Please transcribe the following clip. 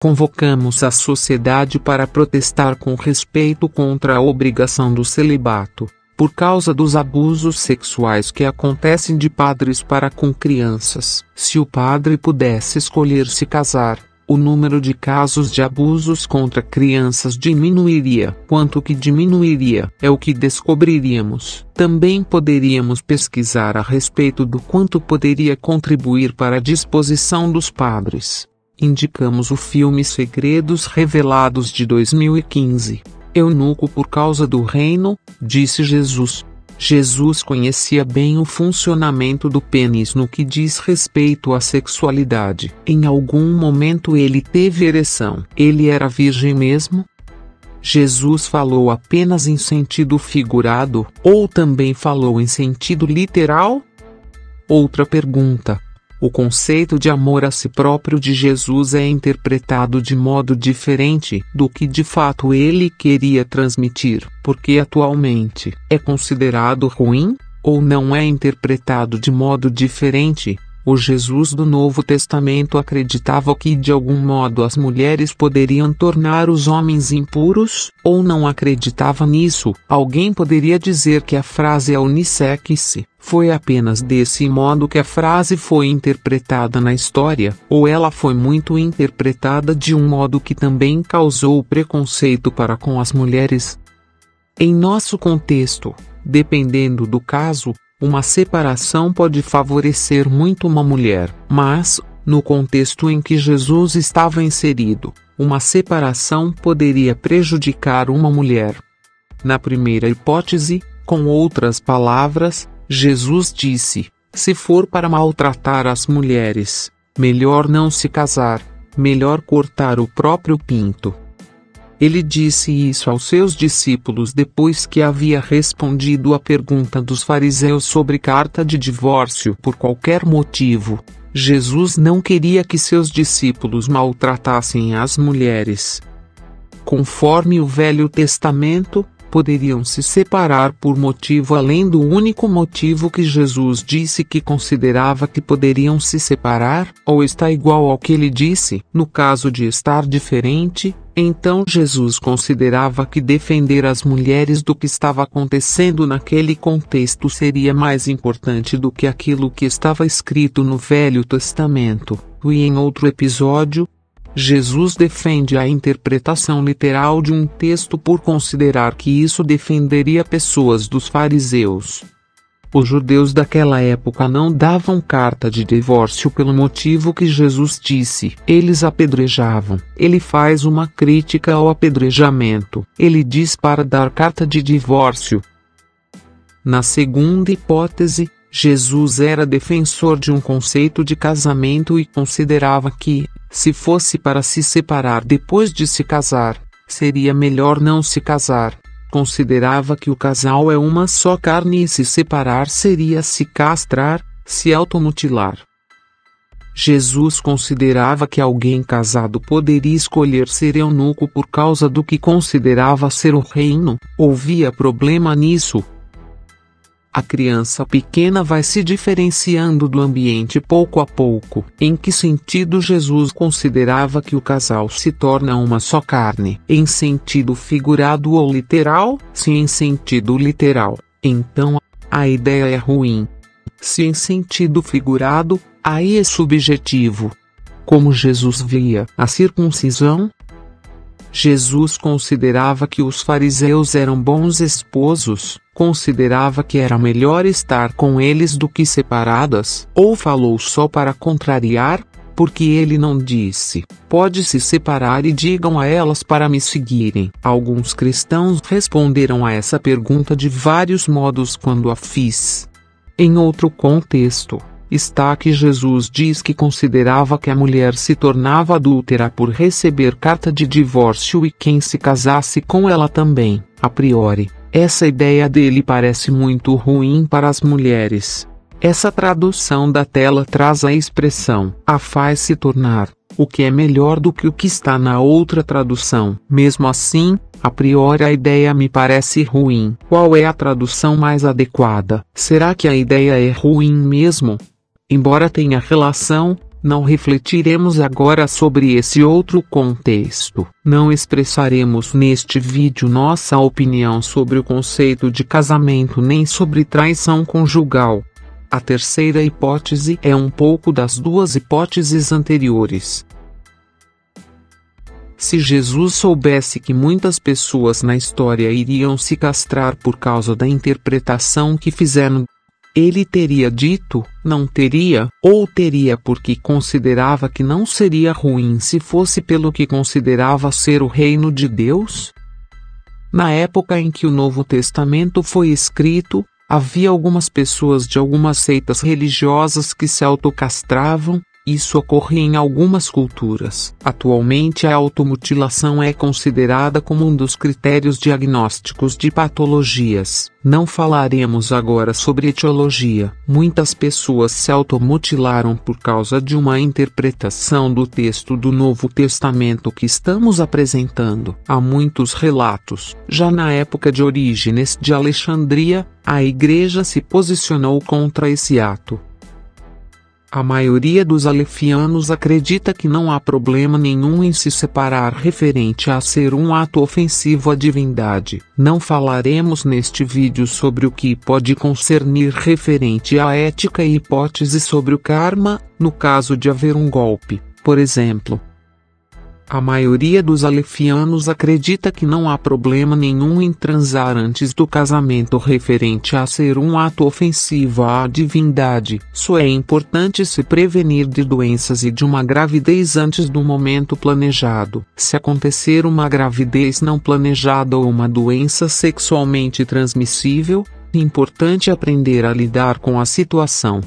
Convocamos a sociedade para protestar com respeito contra a obrigação do celibato, por causa dos abusos sexuais que acontecem de padres para com crianças. Se o padre pudesse escolher se casar, o número de casos de abusos contra crianças diminuiria. Quanto que diminuiria é o que descobriríamos. Também poderíamos pesquisar a respeito do quanto poderia contribuir para a disposição dos padres. Indicamos o filme Segredos Revelados de 2015. Eunuco por causa do reino, disse Jesus. Jesus conhecia bem o funcionamento do pênis no que diz respeito à sexualidade. Em algum momento ele teve ereção. Ele era virgem mesmo? Jesus falou apenas em sentido figurado, ou também falou em sentido literal? Outra pergunta. O conceito de amor a si próprio de Jesus é interpretado de modo diferente do que de fato ele queria transmitir, porque atualmente é considerado ruim, ou não é interpretado de modo diferente. O Jesus do Novo Testamento acreditava que de algum modo as mulheres poderiam tornar os homens impuros, ou não acreditava nisso. Alguém poderia dizer que a frase é unissex. Foi apenas desse modo que a frase foi interpretada na história, ou ela foi muito interpretada de um modo que também causou preconceito para com as mulheres. Em nosso contexto, dependendo do caso, uma separação pode favorecer muito uma mulher, mas, no contexto em que Jesus estava inserido, uma separação poderia prejudicar uma mulher. Na primeira hipótese, com outras palavras, Jesus disse: se for para maltratar as mulheres, melhor não se casar, melhor cortar o próprio pinto. Ele disse isso aos seus discípulos depois que havia respondido à pergunta dos fariseus sobre carta de divórcio por qualquer motivo. Jesus não queria que seus discípulos maltratassem as mulheres. Conforme o Velho Testamento, poderiam se separar por motivo além do único motivo que Jesus disse que considerava que poderiam se separar, ou está igual ao que ele disse. No caso de estar diferente, então Jesus considerava que defender as mulheres do que estava acontecendo naquele contexto seria mais importante do que aquilo que estava escrito no Velho Testamento. E em outro episódio, Jesus defende a interpretação literal de um texto por considerar que isso defenderia pessoas dos fariseus. Os judeus daquela época não davam carta de divórcio pelo motivo que Jesus disse. Eles apedrejavam. Ele faz uma crítica ao apedrejamento. Ele diz para dar carta de divórcio. Na segunda hipótese, Jesus era defensor de um conceito de casamento e considerava que, se fosse para se separar depois de se casar, seria melhor não se casar. Considerava que o casal é uma só carne e se separar seria se castrar, se automutilar. Jesus considerava que alguém casado poderia escolher ser eunuco por causa do que considerava ser o reino, ou via problema nisso. A criança pequena vai se diferenciando do ambiente pouco a pouco. Em que sentido Jesus considerava que o casal se torna uma só carne? Em sentido figurado ou literal? Se em sentido literal, então a ideia é ruim. Se em sentido figurado, aí é subjetivo. Como Jesus via a circuncisão? Jesus considerava que os fariseus eram bons esposos, considerava que era melhor estar com eles do que separadas, ou falou só para contrariar, porque ele não disse, pode se separar e digam a elas para me seguirem. Alguns cristãos responderam a essa pergunta de vários modos quando a fiz. Em outro contexto, está que Jesus diz que considerava que a mulher se tornava adúltera por receber carta de divórcio e quem se casasse com ela também. A priori, essa ideia dele parece muito ruim para as mulheres. Essa tradução da tela traz a expressão "a faz se tornar", o que é melhor do que o que está na outra tradução. Mesmo assim, a priori a ideia me parece ruim. Qual é a tradução mais adequada? Será que a ideia é ruim mesmo? Embora tenha relação, Não refletiremos agora sobre esse outro contexto. Não expressaremos neste vídeo nossa opinião sobre o conceito de casamento nem sobre traição conjugal. A terceira hipótese é um pouco das duas hipóteses anteriores. Se Jesus soubesse que muitas pessoas na história iriam se castrar por causa da interpretação que fizeram, ele teria dito, não teria, ou teria porque considerava que não seria ruim se fosse pelo que considerava ser o reino de Deus? Na época em que o Novo Testamento foi escrito, havia algumas pessoas de algumas seitas religiosas que se autocastravam. Isso ocorria em algumas culturas. Atualmente a automutilação é considerada como um dos critérios diagnósticos de patologias. Não falaremos agora sobre etiologia. Muitas pessoas se automutilaram por causa de uma interpretação do texto do Novo Testamento que estamos apresentando. Há muitos relatos. Já na época de Orígenes de Alexandria, a Igreja se posicionou contra esse ato. A maioria dos alefianos acredita que não há problema nenhum em se separar referente a ser um ato ofensivo à divindade. Não falaremos neste vídeo sobre o que pode concernir referente à ética e hipótese sobre o karma, no caso de haver um golpe, por exemplo. A maioria dos alefianos acredita que não há problema nenhum em transar antes do casamento referente a ser um ato ofensivo à divindade. Só é importante se prevenir de doenças e de uma gravidez antes do momento planejado. Se acontecer uma gravidez não planejada ou uma doença sexualmente transmissível, é importante aprender a lidar com a situação.